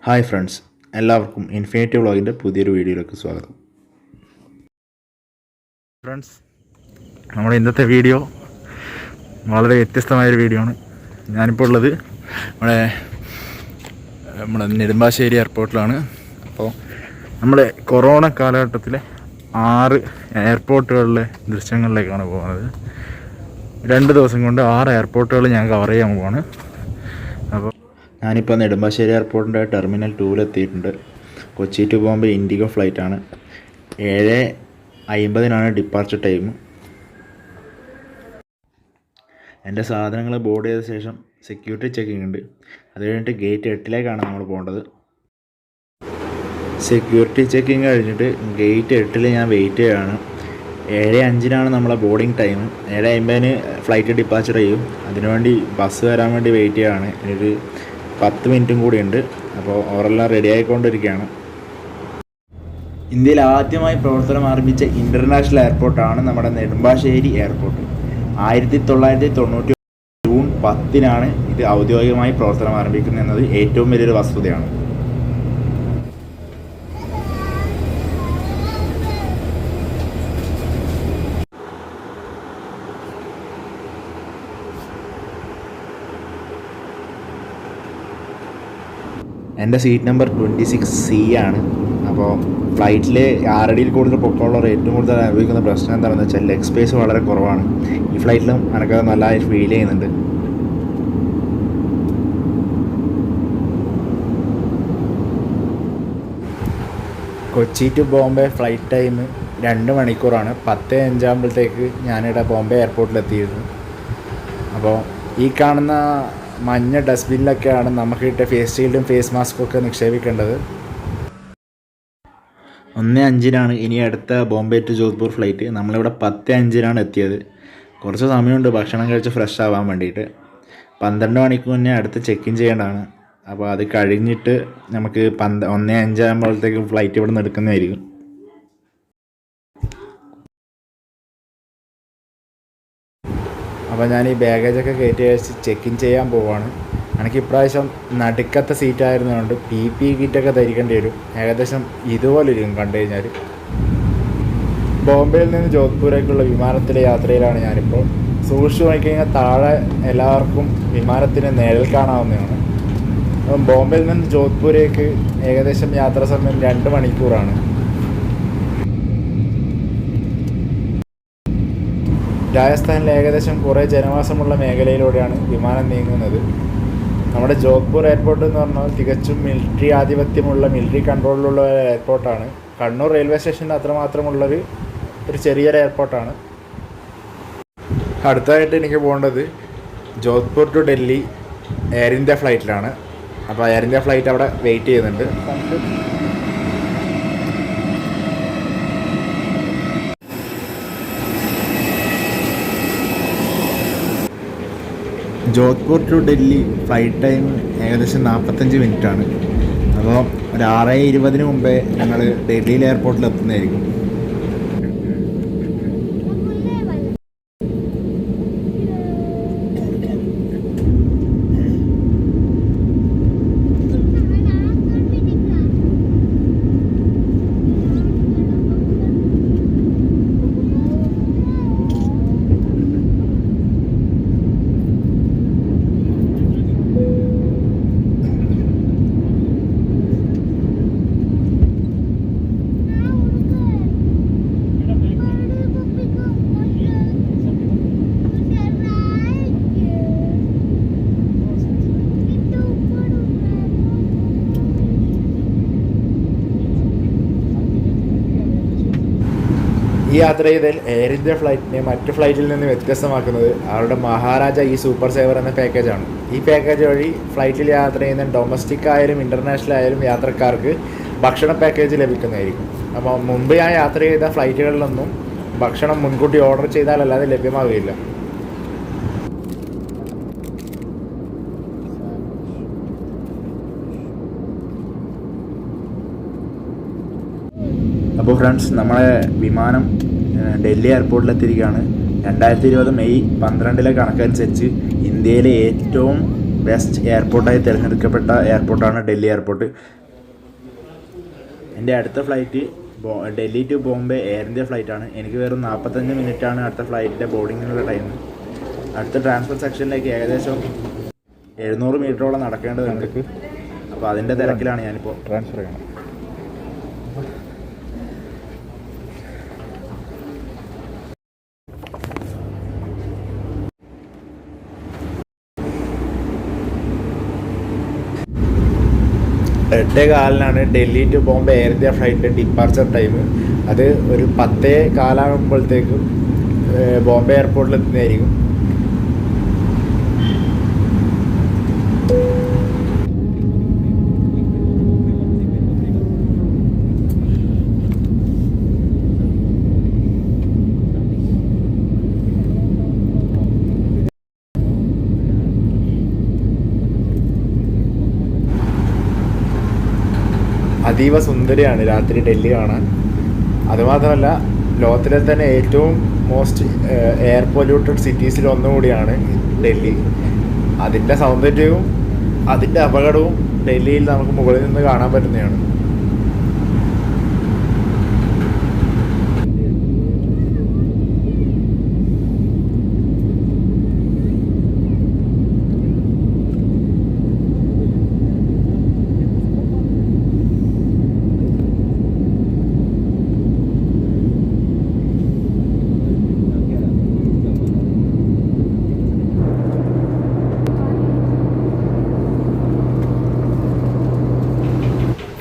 Hi friends, എല്ലാവർക്കും infinity വ്ളോഗിൻ്റെ പുതിയൊരു വീഡിയോയിലേക്ക് സ്വാഗതം. ഫ്രണ്ട്സ്, നമ്മുടെ ഇന്നത്തെ വീഡിയോ വളരെ വ്യത്യസ്തമായൊരു വീഡിയോ ആണ്. ഞാനിപ്പോൾ ഉള്ളത് നമ്മുടെ നെടുമ്പാശ്ശേരി എയർപോർട്ടിലാണ്. അപ്പോൾ നമ്മുടെ കൊറോണ കാലഘട്ടത്തിലെ 6 എയർപോർട്ടുകളിലെ ദൃശ്യങ്ങളിലേക്കാണ് പോകുന്നത്. 2 ദിവസം കൊണ്ട് 6 എയർപോർട്ടുകൾ ഞാൻ കവർ ചെയ്യാൻ പോവാണ്. അപ്പോൾ ഞാനിപ്പോൾ നെടുമ്പാശ്ശേരി എയർപോർട്ടിൻ്റെ ടെർമിനൽ 2-ലെത്തിയിട്ടുണ്ട്. കൊച്ചി ടു ബോംബെ ഇൻഡിഗോ ഫ്ലൈറ്റാണ്. 7:50 ഡിപ്പാർച്ചർ ടൈം. എൻ്റെ സാധനങ്ങൾ ബോർഡ് ചെയ്ത ശേഷം സെക്യൂരിറ്റി ചെക്കിംഗ് ഉണ്ട്. അത് കഴിഞ്ഞിട്ട് ഗേറ്റ് 8-ലേക്കാണ് നമ്മൾ പോകേണ്ടത്. സെക്യൂരിറ്റി ചെക്കിങ് കഴിഞ്ഞിട്ട് ഗേറ്റ് 8-ൽ ഞാൻ വെയിറ്റ് ചെയ്യുകയാണ്. 7:05 നമ്മളെ ബോർഡിങ് ടൈം. 7:50 ഫ്ലൈറ്റ് ഡിപ്പാർച്ചർ ചെയ്യും. അതിനുവേണ്ടി ബസ് വരാൻ വേണ്ടി വെയിറ്റ് ചെയ്യുകയാണ്. ഒരു 10 മിനിറ്റും കൂടി ഉണ്ട്. അപ്പോൾ അവരെല്ലാം റെഡി ആയിക്കൊണ്ടിരിക്കുകയാണ്. ഇന്ത്യയിൽ ആദ്യമായി പ്രവർത്തനം ആരംഭിച്ച ഇൻ്റർനാഷണൽ എയർപോർട്ടാണ് നമ്മുടെ നെടുമ്പാശ്ശേരി എയർപോർട്ട്. 1990 ജൂൺ 10 ഇത് ഔദ്യോഗികമായി പ്രവർത്തനം ആരംഭിക്കുന്നത് എന്നത് ഏറ്റവും വലിയൊരു വസ്തുതയാണ്. എൻ്റെ സീറ്റ് നമ്പർ 26C ആണ്. അപ്പോൾ ഫ്ലൈറ്റിൽ 6 അടിയിൽ കൂടുതൽ പൊക്കമുള്ളവർ ഏറ്റവും കൂടുതൽ അനുഭവിക്കുന്ന പ്രശ്നം എന്താണെന്ന് വെച്ചാൽ ലെഗ് സ്പേസ് വളരെ കുറവാണ്. ഈ ഫ്ലൈറ്റിലും എനിക്കത് നല്ലതായി ഫീൽ ചെയ്യുന്നുണ്ട്. Kochi to Bombay flight time 2 മണിക്കൂറാണ്. 10:05 ഞാനിവിടെ ബോംബെ എയർപോർട്ടിലെത്തിയിരുന്നു. അപ്പോൾ ഈ കാണുന്ന മഞ്ഞ ഡസ്റ്റ്ബിന്നിലൊക്കെയാണ് നമുക്ക് കിട്ടിയ ഫേസ് ഷീൽഡും ഫേസ് മാസ്കും ഒക്കെ നിക്ഷേപിക്കേണ്ടത്. 1:05 ഇനി അടുത്ത ബോംബെ ടു ജോധ്പൂർ ഫ്ലൈറ്റ്. നമ്മളിവിടെ 10:05 എത്തിയത്. കുറച്ച് സമയമുണ്ട് ഭക്ഷണം കഴിച്ച് ഫ്രഷ് ആവാൻ വേണ്ടിയിട്ട്. 12 മണിക്ക് മുന്നേ അടുത്ത് ചെക്ക് ഇൻ ചെയ്യേണ്ടതാണ്. അപ്പോൾ അത് കഴിഞ്ഞിട്ട് നമുക്ക് 1:05 ആകുമ്പോഴത്തേക്കും ഫ്ലൈറ്റ് ഇവിടെ നിന്ന് എടുക്കുന്നതായിരിക്കും. അപ്പോൾ ഞാൻ ഈ ബാഗേജൊക്കെ കയറ്റി അയച്ച് ചെക്ക് ഇൻ ചെയ്യാൻ പോവാണ്. എനിക്ക് ഇപ്രാവശ്യം നടുക്കത്തെ സീറ്റായിരുന്നതുകൊണ്ട് PPE കിറ്റൊക്കെ ധരിക്കേണ്ടി വരും. ഏകദേശം ഇതുപോലെ ഇരിക്കും കണ്ടു കഴിഞ്ഞാൽ. ബോംബെയിൽ നിന്ന് ജോധ്പൂരേക്കുള്ള വിമാനത്തിലെ യാത്രയിലാണ് ഞാനിപ്പോൾ. സൂക്ഷിച്ച് നോക്കിക്കഴിഞ്ഞാൽ താഴെ എല്ലാവർക്കും വിമാനത്തിന് നിഴൽ കാണാവുന്നതാണ്. അപ്പം ബോംബെയിൽ നിന്ന് ജോധ്പൂരേക്ക് ഏകദേശം യാത്രാ സമയം 2 മണിക്കൂറാണ്. രാജസ്ഥാനിൽ ഏകദേശം കുറേ ജനവാസമുള്ള മേഖലയിലൂടെയാണ് വിമാനം നീങ്ങുന്നത്. നമ്മുടെ ജോധ്പൂർ എയർപോർട്ട് എന്ന് പറഞ്ഞാൽ തികച്ചും മിലിറ്ററി ആധിപത്യമുള്ള മിലിറ്ററി കൺട്രോളിലുള്ള എയർപോർട്ടാണ്. കണ്ണൂർ റെയിൽവേ സ്റ്റേഷന് അത്രമാത്രമുള്ളൊരു ചെറിയൊരു എയർപോർട്ടാണ്. അടുത്തതായിട്ട് എനിക്ക് പോകേണ്ടത് Jodhpur to Delhi Air India ഫ്ലൈറ്റിലാണ്. അപ്പോൾ എയർ ഇന്ത്യ ഫ്ലൈറ്റ് അവിടെ വെയിറ്റ് ചെയ്യുന്നുണ്ട്. Jodhpur to Delhi flight time ഏകദേശം 45 മിനിറ്റാണ്. അപ്പോൾ ഒരു 6:20 മുമ്പേ ഞങ്ങൾ ഡൽഹിയിൽ എയർപോർട്ടിൽ എത്തുന്നതായിരിക്കും. ഈ യാത്ര ചെയ്തതിൽ എയർ ഇന്ത്യ ഫ്ലൈറ്റിനെ മറ്റ് ഫ്ലൈറ്റിൽ നിന്ന് വ്യത്യസ്തമാക്കുന്നത് അവരുടെ മഹാരാജ ഈ സൂപ്പർ സേവർ എന്ന പാക്കേജാണ്. ഈ പാക്കേജ് വഴി ഫ്ലൈറ്റിൽ യാത്ര ചെയ്യുന്ന ഡൊമസ്റ്റിക് ആയാലും ഇൻ്റർനാഷണൽ ആയാലും യാത്രക്കാർക്ക് ഭക്ഷണ പാക്കേജ് ലഭിക്കുന്നതായിരിക്കും. അപ്പോൾ മുമ്പ് ഞാൻ യാത്ര ചെയ്ത ഫ്ലൈറ്റുകളിലൊന്നും ഭക്ഷണം മുൻകൂട്ടി ഓർഡർ ചെയ്താലല്ലാതെ ലഭ്യമാവുകയില്ല. അപ്പോൾ ഫ്രണ്ട്സ്, നമ്മളെ വിമാനം ഡൽഹി എയർപോർട്ടിലെത്തിയിരിക്കുകയാണ്. 2020 മെയ് 12 കണക്കനുസരിച്ച് ഇന്ത്യയിലെ ഏറ്റവും ബെസ്റ്റ് എയർപോർട്ടായി തിരഞ്ഞെടുക്കപ്പെട്ട എയർപോർട്ടാണ് ഡൽഹി എയർപോർട്ട്. എൻ്റെ അടുത്ത flight Delhi to Bombay Air India ഫ്ലൈറ്റാണ്. എനിക്ക് വെറും 45 മിനിറ്റാണ് അടുത്ത ഫ്ലൈറ്റിൻ്റെ ബോർഡിങ്ങിനുള്ള ടൈം. അടുത്ത ട്രാൻസ്ഫർ സെക്ഷനിലേക്ക് ഏകദേശം 700 മീറ്ററോളം നടക്കേണ്ടതുണ്ട്. അപ്പോൾ അതിൻ്റെ തിരക്കിലാണ് ഞാനിപ്പോൾ. ട്രാൻസ്ഫർ ചെയ്യണം. എട്ടേ കാലിനാണ് Delhi to Bombay Air India ഫ്ലൈറ്റിൻ്റെ ഡിപ്പാർച്ചർ ടൈം. അത് ഒരു 10 കാലാകുമ്പോഴത്തേക്കും ബോംബെ എയർപോർട്ടിൽ എത്തുന്നതായിരിക്കും. അതീവ സുന്ദരിയാണ് രാത്രി ഡൽഹി കാണാൻ. അതുമാത്രമല്ല ലോകത്തിലെ തന്നെ ഏറ്റവും മോസ്റ്റ് എയർ പൊല്യൂട്ടഡ് സിറ്റീസിൽ ഒന്നുകൂടിയാണ് ഡൽഹി. അതിൻ്റെ സൗന്ദര്യവും അതിൻ്റെ അപകടവും ഡൽഹിയിൽ നമുക്ക് മുകളിൽ നിന്ന് കാണാൻ പറ്റുന്നതാണ്.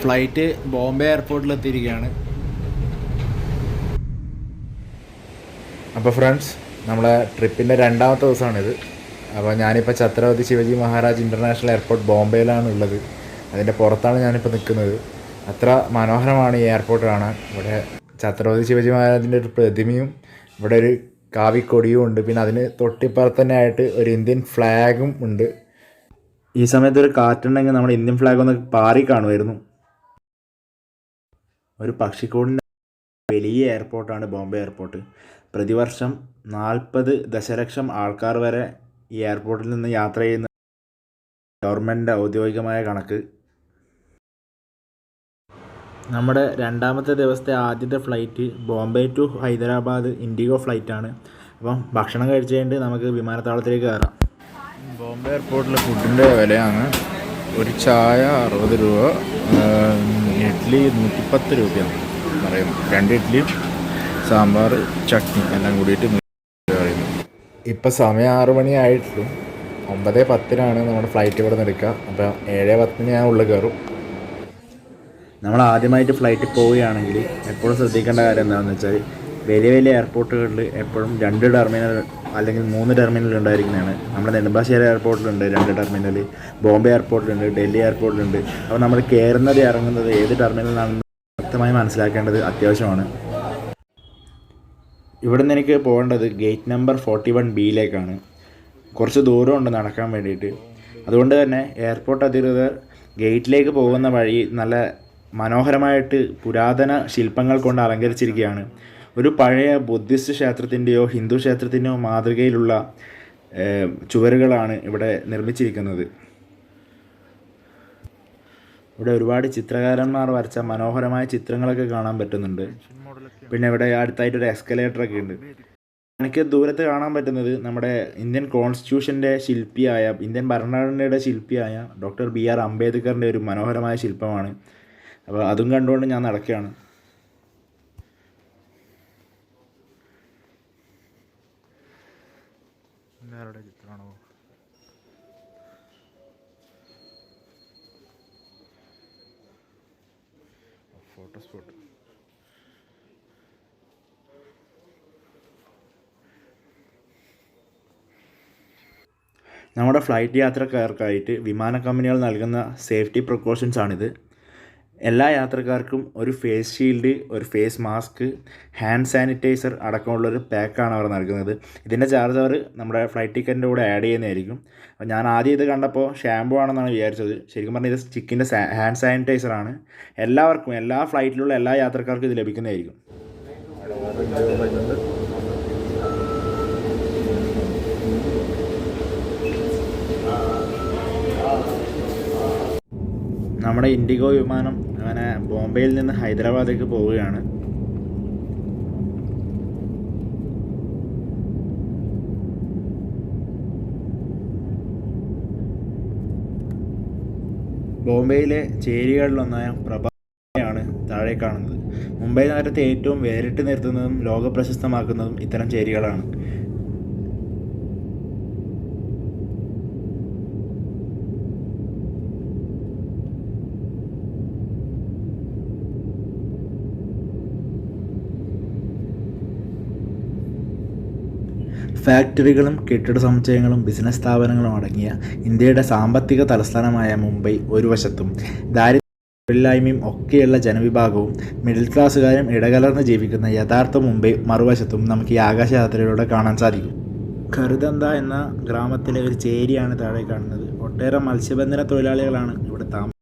ഫ്ലൈറ്റ് ബോംബെ എയർപോർട്ടിൽ എത്തിയിരിക്കുകയാണ്. അപ്പോൾ ഫ്രണ്ട്സ്, നമ്മളെ ട്രിപ്പിൻ്റെ 2ാമത്തെ ദിവസമാണിത്. അപ്പോൾ ഞാനിപ്പോൾ ഛത്രപതി ശിവജി മഹാരാജ് ഇൻ്റർനാഷണൽ എയർപോർട്ട് ബോംബെയിലാണ് ഉള്ളത്. അതിൻ്റെ പുറത്താണ് ഞാനിപ്പോൾ നിൽക്കുന്നത്. അത്ര മനോഹരമാണ് ഈ എയർപോർട്ട് കാണാൻ. ഇവിടെ ഛത്രപതി ശിവജി മഹാരാജിൻ്റെ ഒരു പ്രതിമയും ഇവിടെ ഒരു കാവിക്കൊടിയും ഉണ്ട്. പിന്നെ അതിന് തൊട്ടിപ്പുറത്ത് തന്നെ ആയിട്ട് ഒരു ഇന്ത്യൻ ഫ്ലാഗും ഉണ്ട്. ഈ സമയത്ത് ഒരു കാറ്റുണ്ടെങ്കിൽ നമ്മുടെ ഇന്ത്യൻ ഫ്ലാഗ് ഒന്ന് പാറി കാണുമായിരുന്നു. ഒരു പക്ഷിക്കൂടിൻ്റെ വലിയ എയർപോർട്ടാണ് ബോംബെ എയർപോർട്ട്. പ്രതിവർഷം 40 ദശലക്ഷം ആൾക്കാർ വരെ ഈ എയർപോർട്ടിൽ നിന്ന് യാത്ര ചെയ്യുന്ന ഗവൺമെൻറ് ഔദ്യോഗികമായ കണക്ക്. നമ്മുടെ 2ാമത്തെ ദിവസത്തെ ആദ്യത്തെ flight Bombay to Hyderabad IndiGo ഫ്ലൈറ്റാണ്. അപ്പം ഭക്ഷണം കഴിച്ച് കഴിഞ്ഞിട്ട് നമുക്ക് വിമാനത്താവളത്തിലേക്ക് കയറാം. ബോംബെ എയർപോർട്ടിലെ ഫുഡിൻ്റെ വിലയാണ് ഒരു ചായ 60 രൂപ, ഇഡ്ഡലി 110 രൂപയാണ് പറയുന്നു. 2 ഇഡ്ഡലിയും സാമ്പാർ ചട്നി എല്ലാം കൂടിയിട്ട് പറയുന്നു. ഇപ്പം സമയം 6 മണിയായിട്ടുള്ളൂ. 9:10 നമ്മുടെ ഫ്ലൈറ്റ് ഇവിടെ നിന്ന് എടുക്കുക. അപ്പോൾ 7:10 ഞാൻ ഉള്ളിൽ കയറും. നമ്മൾ ആദ്യമായിട്ട് ഫ്ലൈറ്റിൽ പോവുകയാണെങ്കിൽ എപ്പോഴും ശ്രദ്ധിക്കേണ്ട കാര്യം എന്താണെന്ന് വെച്ചാൽ വലിയ വലിയ എയർപോർട്ടുകളിൽ എപ്പോഴും 2 ടെർമിനൽ അല്ലെങ്കിൽ 3 ടെർമിനൽ ഉണ്ടായിരിക്കുന്നതാണ്. നമ്മുടെ നെടുമ്പാശ്ശേരി എയർപോർട്ടിലുണ്ട് 2 ടെർമിനൽ, ബോംബെ എയർപോർട്ടിലുണ്ട്, ഡൽഹി എയർപോർട്ടിലുണ്ട്. അപ്പോൾ നമ്മൾ കയറുന്നത് ഇറങ്ങുന്നത് ഏത് ടെർമിനലിലാണെന്ന് വ്യക്തമായി മനസ്സിലാക്കേണ്ടത് അത്യാവശ്യമാണ്. ഇവിടെ നിന്ന് എനിക്ക് പോകേണ്ടത് ഗേറ്റ് നമ്പർ 41B കുറച്ച് ദൂരമുണ്ട് നടക്കാൻ വേണ്ടിയിട്ട്. അതുകൊണ്ട് തന്നെ എയർപോർട്ട് അധികൃതർ ഗേറ്റിലേക്ക് പോകുന്ന വഴി നല്ല മനോഹരമായിട്ട് പുരാതന ശില്പങ്ങൾ കൊണ്ട് അലങ്കരിച്ചിരിക്കുകയാണ്. ഒരു പഴയ ബുദ്ധിസ്റ്റ് ക്ഷേത്രത്തിൻ്റെയോ ഹിന്ദു ക്ഷേത്രത്തിൻ്റെയോ മാതൃകയിലുള്ള ചുവരുകളാണ് ഇവിടെ നിർമ്മിച്ചിരിക്കുന്നത്. ഇവിടെ ഒരുപാട് ചിത്രകാരന്മാർ വരച്ച മനോഹരമായ ചിത്രങ്ങളൊക്കെ കാണാൻ പറ്റുന്നുണ്ട്. പിന്നെ ഇവിടെ അടുത്തായിട്ടൊരു എസ്കലേറ്ററൊക്കെ ഉണ്ട്. എനിക്ക് ദൂരത്ത് കാണാൻ പറ്റുന്നത് നമ്മുടെ ഇന്ത്യൻ കോൺസ്റ്റിറ്റ്യൂഷൻ്റെ ശില്പിയായ, ഇന്ത്യൻ ഭരണഘടനയുടെ ശില്പിയായ ഡോക്ടർ BR അംബേദ്കറിൻ്റെ ഒരു മനോഹരമായ ശില്പമാണ്. അപ്പോൾ അതും കണ്ടുകൊണ്ട് ഞാൻ നടക്കുകയാണ്. ചിത്രമാണോ? Photo spot. നമ്മുടെ ഫ്ലൈറ്റ് യാത്രക്കാർക്കായിട്ട് വിമാന കമ്പനികൾ നൽകുന്ന സേഫ്റ്റി പ്രിക്കോഷൻസാണിത്. എല്ലാ യാത്രക്കാർക്കും ഒരു ഫേസ് ഷീൽഡ്, ഒരു ഫേസ് മാസ്ക്, ഹാൻഡ് സാനിറ്റൈസർ അടക്കമുള്ളൊരു പാക്കാണ് അവർ നൽകുന്നത്. ഇതിൻ്റെ ചാർജ് അവർ നമ്മുടെ ഫ്ലൈറ്റ് ടിക്കറ്റിൻ്റെ കൂടെ ആഡ് ചെയ്യുന്നതായിരിക്കും. അപ്പോൾ ഞാൻ ആദ്യം ഇത് കണ്ടപ്പോൾ ഷാമ്പു ആണെന്നാണ് വിചാരിച്ചത്. ശരിക്കും പറഞ്ഞാൽ ഇത് ചിക്കിൻ്റെ ഹാൻഡ് സാനിറ്റൈസറാണ്. എല്ലാവർക്കും, എല്ലാ ഫ്ലൈറ്റിലുള്ള എല്ലാ യാത്രക്കാർക്കും ഇത് ലഭിക്കുന്നതായിരിക്കും. നമ്മുടെ ഇൻഡിഗോ വിമാനം അങ്ങനെ ബോംബെയിൽ നിന്ന് ഹൈദരാബാദിലേക്ക് പോവുകയാണ്. ബോംബെയിലെ ചേരികളിലൊന്നായ പ്രഭാതയാണ് താഴെ കാണുന്നത്. മുംബൈ നഗരത്തെ ഏറ്റവും വേറിട്ട് നിർത്തുന്നതും ലോകപ്രശസ്തമാക്കുന്നതും ഇത്തരം ചേരികളാണ്. ഫാക്ടറികളും കെട്ടിട സമുച്ചയങ്ങളും ബിസിനസ് സ്ഥാപനങ്ങളും അടങ്ങിയ ഇന്ത്യയുടെ സാമ്പത്തിക തലസ്ഥാനമായ മുംബൈ ഒരു വശത്തും തൊഴിലില്ലായ്മയും ഒക്കെയുള്ള ജനവിഭാഗവും മിഡിൽ ക്ലാസ്സുകാരും ഇടകലർന്ന് ജീവിക്കുന്ന യഥാർത്ഥ മുംബൈ മറുവശത്തും നമുക്ക് ഈ ആകാശയാത്രയിലൂടെ കാണാൻ സാധിക്കും. ഖർദന്ത എന്ന ഗ്രാമത്തിലെ ഒരു ചേരിയാണ് താഴെ കാണുന്നത്. ഒട്ടേറെ മത്സ്യബന്ധന തൊഴിലാളികളാണ് ഇവിടെ താമസം.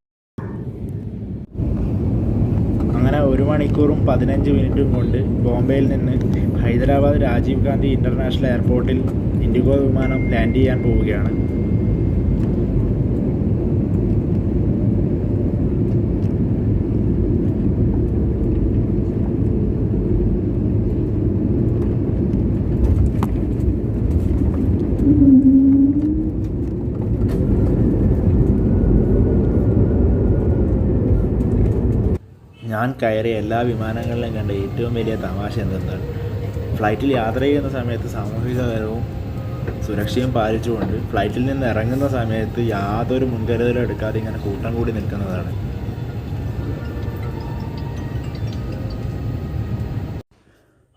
അങ്ങനെ 1 മണിക്കൂറും 15 മിനിറ്റും കൊണ്ട് ബോംബെയിൽ നിന്ന് ഹൈദരാബാദ് രാജീവ് ഗാന്ധി ഇൻ്റർനാഷണൽ എയർപോർട്ടിൽ ഇൻഡിഗോ വിമാനം ലാൻഡ് ചെയ്യാൻ പോവുകയാണ്. ഞാൻ കയറിയ എല്ലാ വിമാനങ്ങളിലും കണ്ട ഏറ്റവും വലിയ തമാശ എന്തെന്നാൽ, ഫ്ലൈറ്റിൽ യാത്ര ചെയ്യുന്ന സമയത്ത് സാമൂഹികതരവും സുരക്ഷയും പാലിച്ചുകൊണ്ട് ഫ്ലൈറ്റിൽ നിന്ന് ഇറങ്ങുന്ന സമയത്ത് യാതൊരു മുൻകരുതലും എടുക്കാതെ ഇങ്ങനെ കൂട്ടം കൂടി നിൽക്കുന്നതാണ്.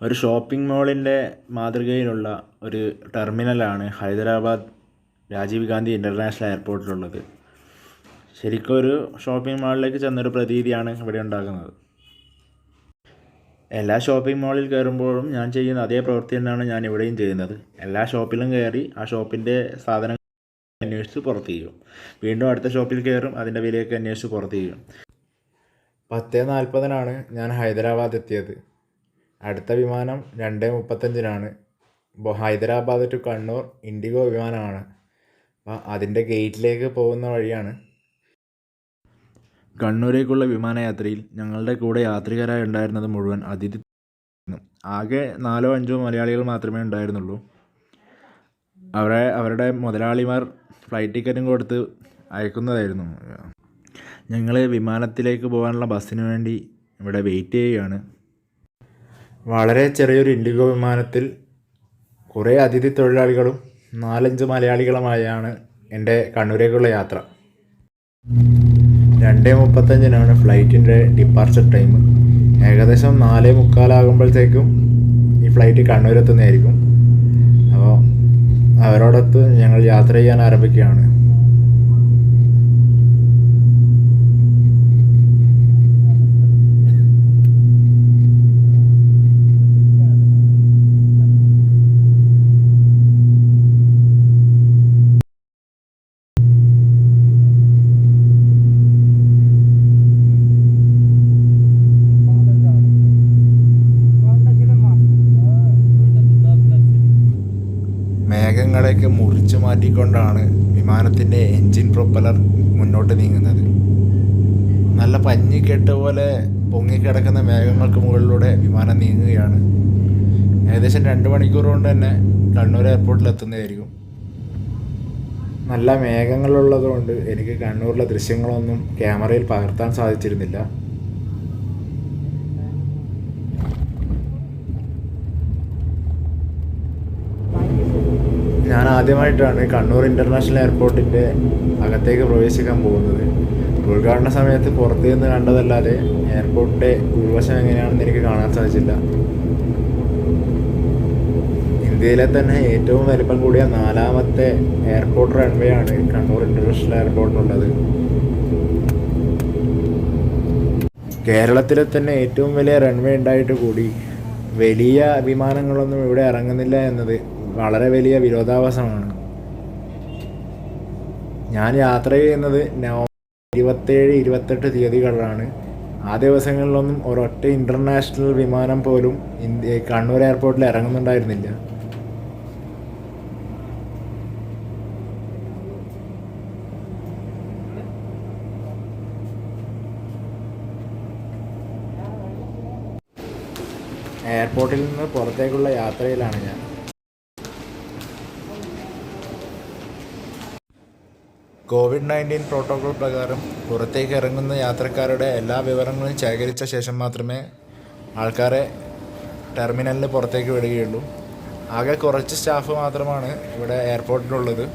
ഒരു ഷോപ്പിംഗ് മോളിൻ്റെ മാതൃകയിലുള്ള ഒരു ടെർമിനലാണ് ഹൈദരാബാദ് രാജീവ് ഗാന്ധി ഇൻ്റർനാഷണൽ എയർപോർട്ടിലുള്ളത്. ശരിക്കും ഒരു ഷോപ്പിംഗ് മാളിലേക്ക് ചെന്നൊരു പ്രതീതിയാണ് ഇവിടെ ഉണ്ടാകുന്നത്. എല്ലാ ഷോപ്പിംഗ് മാളിൽ കയറുമ്പോഴും ഞാൻ ചെയ്യുന്ന അതേ പ്രവൃത്തി തന്നെയാണ് ഞാൻ ഇവിടെയും ചെയ്യുന്നത്. എല്ലാ ഷോപ്പിലും കയറി ആ ഷോപ്പിൻ്റെ സാധനങ്ങൾ അന്വേഷിച്ച് പുറത്ത് ചെയ്യും. വീണ്ടും അടുത്ത ഷോപ്പിൽ കയറും, അതിൻ്റെ വിലയൊക്കെ അന്വേഷിച്ച് പുറത്ത് ചെയ്യും. 10:40 ഞാൻ ഹൈദരാബാദ് എത്തിയത്. അടുത്ത വിമാനം 2:35 ഹൈദരാബാദ് ടു കണ്ണൂർ ഇൻഡിഗോ വിമാനമാണ്. അതിൻ്റെ ഗേറ്റിലേക്ക് പോകുന്ന വഴിയാണ്. കണ്ണൂരേക്കുള്ള വിമാനയാത്രയിൽ ഞങ്ങളുടെ കൂടെ യാത്രികരായി ഉണ്ടായിരുന്നത് മുഴുവൻ അതിഥി. ആകെ 4-5 മലയാളികൾ മാത്രമേ ഉണ്ടായിരുന്നുള്ളൂ. അവരുടെ മുതലാളിമാർ ഫ്ലൈറ്റ് ടിക്കറ്റും കൊടുത്ത് അയക്കുന്നതായിരുന്നു. ഞങ്ങൾ വിമാനത്തിലേക്ക് പോകാനുള്ള ബസ്സിന് വേണ്ടി ഇവിടെ വെയിറ്റ് ചെയ്യുകയാണ്. വളരെ ചെറിയൊരു ഇൻഡിഗോ വിമാനത്തിൽ കുറേ അതിഥി തൊഴിലാളികളും 4-5 മലയാളികളുമായാണ് എൻ്റെ കണ്ണൂരേക്കുള്ള യാത്ര. 2:35 ഫ്ലൈറ്റിൻ്റെ ഡിപ്പാർച്ചർ ടൈം. ഏകദേശം 4:45 ഈ ഫ്ലൈറ്റ് കണ്ണൂരെത്തുന്നതായിരിക്കും. അപ്പോൾ അവരോടൊത്ത് ഞങ്ങൾ യാത്ര ചെയ്യാൻ ആരംഭിക്കുകയാണ്. മേഘങ്ങളെയൊക്കെ മുറിച്ചു മാറ്റിക്കൊണ്ടാണ് വിമാനത്തിൻ്റെ എൻജിൻ പ്രൊപ്പലർ മുന്നോട്ട് നീങ്ങുന്നത്. നല്ല പഞ്ഞിക്കെട്ട പോലെ പൊങ്ങിക്കിടക്കുന്ന മേഘങ്ങൾക്ക് മുകളിലൂടെ വിമാനം നീങ്ങുകയാണ്. ഏകദേശം 2 മണിക്കൂർ കൊണ്ട് തന്നെ കണ്ണൂർ എയർപോർട്ടിൽ എത്തുന്നതായിരിക്കും. നല്ല മേഘങ്ങളുള്ളത് കൊണ്ട് എനിക്ക് കണ്ണൂരിലെ ദൃശ്യങ്ങളൊന്നും ക്യാമറയിൽ പകർത്താൻ സാധിച്ചിരുന്നില്ല. ഞാൻ ആദ്യമായിട്ടാണ് കണ്ണൂർ ഇൻ്റർനാഷണൽ എയർപോർട്ടിൻ്റെ അകത്തേക്ക് പ്രവേശിക്കാൻ പോകുന്നത്. ഉദ്ഘാടന സമയത്ത് പുറത്തു നിന്ന് കണ്ടതല്ലാതെ എയർപോർട്ടിൻ്റെ ഉൾവശം എങ്ങനെയാണെന്ന് എനിക്ക് കാണാൻ സാധിച്ചില്ല. ഇന്ത്യയിലെ തന്നെ ഏറ്റവും വലിപ്പം കൂടിയ 4ാമത്തെ എയർപോർട്ട് റൺവേ ആണ് കണ്ണൂർ ഇൻ്റർനാഷണൽ എയർപോർട്ടിനുള്ളത്. കേരളത്തിലെ തന്നെ ഏറ്റവും വലിയ റൺവേ ഉണ്ടായിട്ട് കൂടി വലിയ വിമാനങ്ങളൊന്നും ഇവിടെ ഇറങ്ങുന്നില്ല എന്നത് വളരെ വലിയ വിരോധാഭാസമാണ്. ഞാൻ യാത്ര ചെയ്യുന്നത് നവംബർ 27-28 തീയതികളിലാണ്. ആ ദിവസങ്ങളിലൊന്നും ഒരൊറ്റ ഇൻ്റർനാഷണൽ വിമാനം പോലും കണ്ണൂർ എയർപോർട്ടിൽ ഇറങ്ങുന്നുണ്ടായിരുന്നില്ല. എയർപോർട്ടിൽ നിന്ന് പുറത്തേക്കുള്ള യാത്രയിലാണ് ഞാൻ. COVID-19 പ്രോട്ടോകോൾ പ്രകാരം പുറത്തേക്ക് ഇറങ്ങുന്ന യാത്രക്കാരുടെ എല്ലാ വിവരങ്ങളും ശേഖരിച്ച ശേഷം മാത്രമേ ആൾക്കാരെ ടെർമിനലിന് പുറത്തേക്ക് വിടുകയുള്ളൂ. ആകെ കുറച്ച് സ്റ്റാഫ് മാത്രമാണ് ഇവിടെ എയർപോർട്ടിലുള്ളത്.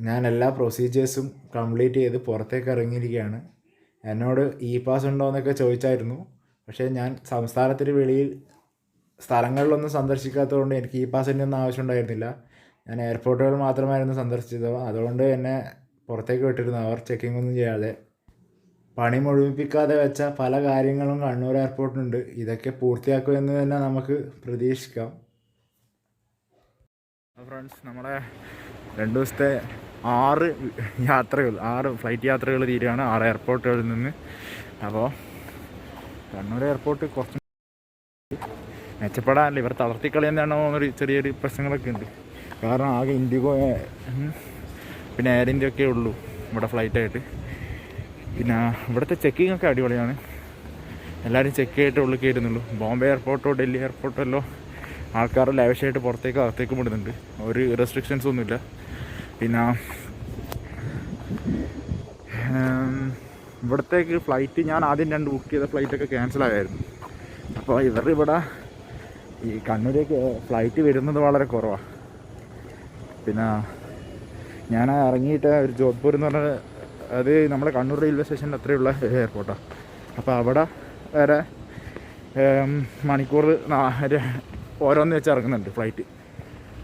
ഞാൻ എല്ലാ പ്രൊസീജിയേഴ്സും കംപ്ലീറ്റ് ചെയ്ത് പുറത്തേക്ക് ഇറങ്ങിയിരിക്കുകയാണ്. എന്നോട് പാസ് ഉണ്ടോ എന്നൊക്കെ ചോദിച്ചായിരുന്നു. പക്ഷേ ഞാൻ സംസ്ഥാനത്തിന് വെളിയിൽ സ്ഥലങ്ങളിലൊന്നും സന്ദർശിക്കാത്തതുകൊണ്ട് എനിക്ക് പാസിൻ്റെ ഒന്നും ആവശ്യമുണ്ടായിരുന്നില്ല. ഞാൻ എയർപോർട്ടുകൾ മാത്രമായിരുന്നു സന്ദർശിച്ചത്. അതുകൊണ്ട് എന്നെ പുറത്തേക്ക് വിട്ടിരുന്നു അവർ ചെക്കിംഗ് ഒന്നും ചെയ്യാതെ. പണി മുഴുമിപ്പിക്കാതെ വെച്ച പല കാര്യങ്ങളും കണ്ണൂർ എയർപോർട്ടിനുണ്ട്. ഇതൊക്കെ പൂർത്തിയാക്കുമെന്ന് തന്നെ നമുക്ക് പ്രതീക്ഷിക്കാം. ഫ്രണ്ട്സ്, നമ്മുടെ 2 ദിവസത്തെ 6 ഫ്ലൈറ്റ് യാത്രകൾ തീരുകയാണ് 6 എയർപോർട്ടുകളിൽ നിന്ന്. അപ്പോൾ കണ്ണൂർ എയർപോർട്ട് കുറച്ച് മെച്ചപ്പെടാനില്ല. ഇവർ തളർത്തിക്കളി എന്താണോ എന്നൊരു ചെറിയൊരു പ്രശ്നങ്ങളൊക്കെ ഉണ്ട്. കാരണം ആകെ ഇൻഡിഗോ പിന്നെ എയർ ഇന്ത്യ ഒക്കെ ഉള്ളൂ ഇവിടെ ഫ്ലൈറ്റായിട്ട്. പിന്നെ ഇവിടുത്തെ ചെക്കിംഗ് ഒക്കെ അടിപൊളിയാണ്. എല്ലാവരും ചെക്ക് ചെയ്തിട്ട് ഉള്ളിൽ കയറുന്നുള്ളൂ. ബോംബെ എയർപോർട്ടോ ഡൽഹി എയർപോർട്ടോ എല്ലാം ആൾക്കാർ ലാവിഷായിട്ട് അകത്തേക്ക് വിടുന്നുണ്ട്. ഒരു റെസ്ട്രിക്ഷൻസ് ഒന്നുമില്ല. പിന്നെ ഇവിടത്തേക്ക് ഫ്ലൈറ്റ് ഞാൻ ആദ്യം 2 ബുക്ക് ചെയ്ത ഫ്ലൈറ്റൊക്കെ ക്യാൻസലായിരുന്നു. അപ്പോൾ ഇവിടെ ഈ കണ്ണൂരേക്ക് ഫ്ലൈറ്റ് വരുന്നത് വളരെ കുറവാണ്. പിന്നെ ഞാൻ ഇറങ്ങിയിട്ട് ഒരു ജോധ്പൂർ എന്ന് പറഞ്ഞ അത് നമ്മുടെ കണ്ണൂർ റെയിൽവേ സ്റ്റേഷൻ്റെ അത്രയുള്ള എയർപോർട്ടാണ്. അപ്പോൾ അവിടെ വരെ മണിക്കൂർ ഓരോന്ന് വെച്ച് ഇറങ്ങുന്നുണ്ട് ഫ്ലൈറ്റ്.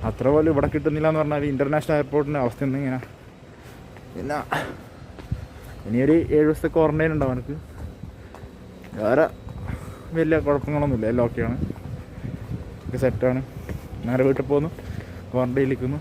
അത്ര പോലും ഇവിടെ കിട്ടുന്നില്ല എന്ന് പറഞ്ഞാൽ ഇൻ്റർനാഷണൽ എയർപോർട്ടിൻ്റെ അവസ്ഥ ഒന്നും ഇങ്ങനെ. പിന്നെ ഇനിയൊരു 7 ദിവസത്തെ ക്വാറൻറ്റൈൻ ഉണ്ടാവും എനിക്ക്. വേറെ വലിയ കുഴപ്പങ്ങളൊന്നുമില്ല, എല്ലാം ഓക്കെയാണ്, ഒക്കെ സെറ്റാണ്. നേരെ വീട്ടിൽ പോകുന്നു, ക്വാറൻറ്റൈനിലിരിക്കുന്നു.